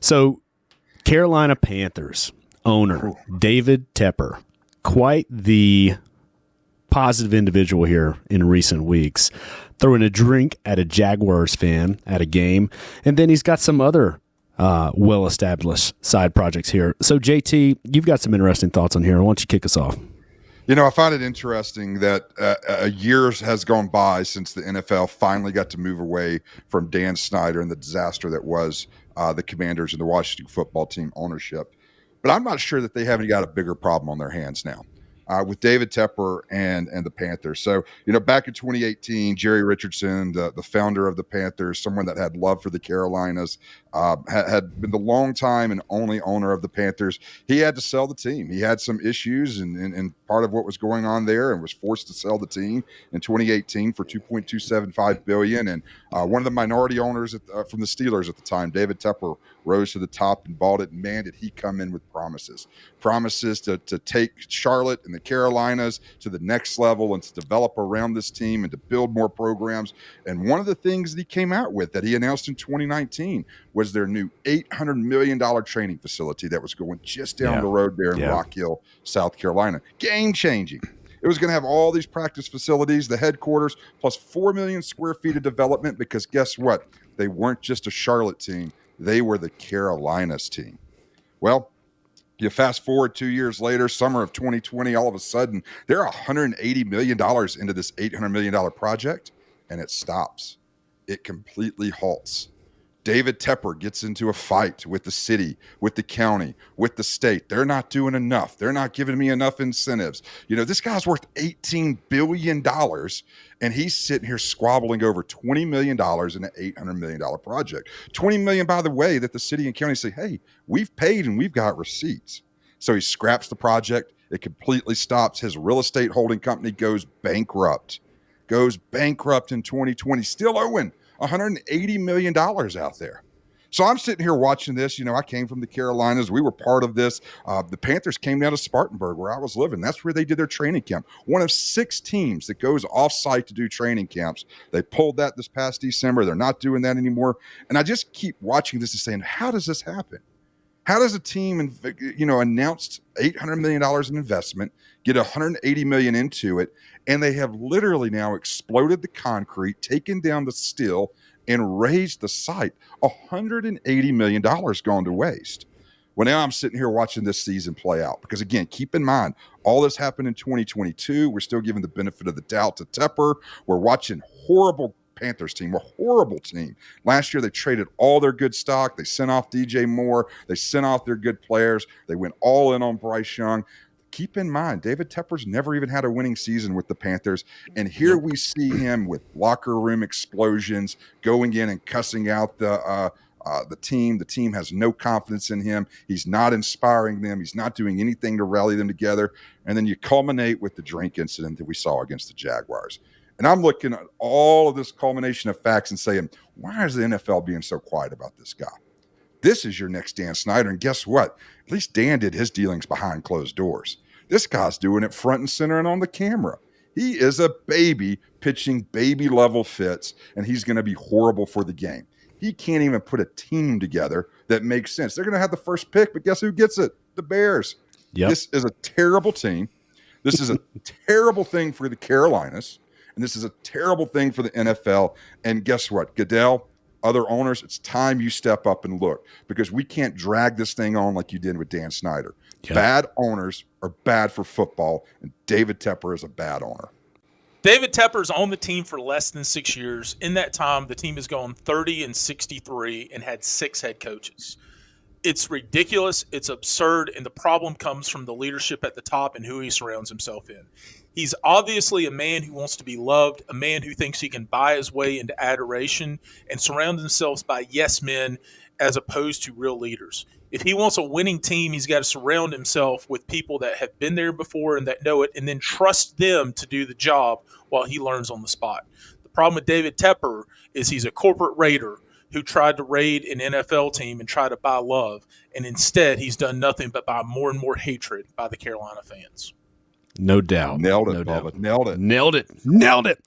So, Carolina Panthers owner David Tepper, quite the positive individual here in recent weeks, throwing a drink at a Jaguars fan at a game, and then he's got some other well-established side projects here. So, JT, you've got some interesting thoughts on here. Why don't you kick us off? I find it interesting that years has gone by since the NFL finally got to move away from Dan Snyder and the disaster that was the Commanders and the Washington football team ownership. But I'm not sure that they haven't got a bigger problem on their hands now with David Tepper and the Panthers. So, back in 2018, Jerry Richardson, the founder of the Panthers, someone that had love for the Carolinas, had been the long time and only owner of the Panthers. He had to sell the team. He had some issues and part of what was going on there, and was forced to sell the team in 2018 for $2.275 billion. And one of the minority owners from the Steelers at the time, David Tepper, rose to the top and bought it. And man, did he come in with promises to take Charlotte and the Carolinas to the next level and to develop around this team and to build more programs. And one of the things that he came out with that he announced in 2019 was their new $800 million training facility that was going just down the road there in Rock Hill, South Carolina. Game-changing. It was going to have all these practice facilities, the headquarters, plus 4 million square feet of development, because guess what? They weren't just a Charlotte team. They were the Carolinas team. Well, you fast forward 2 years later, summer of 2020, all of a sudden, they're $180 million into this $800 million project, and it stops. It completely halts. David Tepper gets into a fight with the city, with the county, with the state. They're not doing enough. They're not giving me enough incentives. This guy's worth $18 billion, and he's sitting here squabbling over $20 million in an $800 million project. $20 million, by the way, that the city and county say, hey, we've paid and we've got receipts. So he scraps the project. It completely stops. His real estate holding company goes bankrupt in 2020, still owing $180 million out there. So I'm sitting here watching this. I came from the Carolinas. We were part of this. The Panthers came down to Spartanburg, where I was living. That's where they did their training camp. One of 6 teams that goes off-site to do training camps. They pulled that this past December. They're not doing that anymore. And I just keep watching this and saying, how does this happen? How does a team, announced $800 million in investment, get $180 million into it, and they have literally now exploded the concrete, taken down the steel, and raised the site? $180 million gone to waste. Well, now I'm sitting here watching this season play out, because, again, keep in mind, all this happened in 2022. We're still giving the benefit of the doubt to Tepper. We're watching horrible Panthers team, a horrible team. Last year, they traded all their good stock. They sent off DJ Moore. They sent off their good players. They went all in on Bryce Young. Keep in mind, David Tepper's never even had a winning season with the Panthers. And here we see him with locker room explosions, going in and cussing out the team. The team has no confidence in him. He's not inspiring them. He's not doing anything to rally them together. And then you culminate with the drink incident that we saw against the Jaguars. And I'm looking at all of this culmination of facts and saying, why is the NFL being so quiet about this guy? This is your next Dan Snyder. And guess what? At least Dan did his dealings behind closed doors. This guy's doing it front and center and on the camera. He is a baby pitching baby level fits, and he's going to be horrible for the game. He can't even put a team together that makes sense. They're going to have the first pick, but guess who gets it? The Bears. Yep. This is a terrible team. This is a terrible thing for the Carolinas. And this is a terrible thing for the NFL. And guess what? Goodell, other owners, it's time you step up and look, because we can't drag this thing on like you did with Dan Snyder. Yep. Bad owners are bad for football, and David Tepper is a bad owner. David Tepper's on the team for less than 6 years. In that time, the team has gone 30-63 and had 6 head coaches. It's ridiculous. It's absurd. And the problem comes from the leadership at the top and who he surrounds himself in. He's obviously a man who wants to be loved, a man who thinks he can buy his way into adoration, and surround himself by yes men as opposed to real leaders. If he wants a winning team, he's got to surround himself with people that have been there before and that know it, and then trust them to do the job while he learns on the spot. The problem with David Tepper is he's a corporate raider who tried to raid an NFL team and try to buy love, and instead he's done nothing but buy more and more hatred by the Carolina fans. No doubt. Nailed it, Bubba. Nailed it. Nailed it.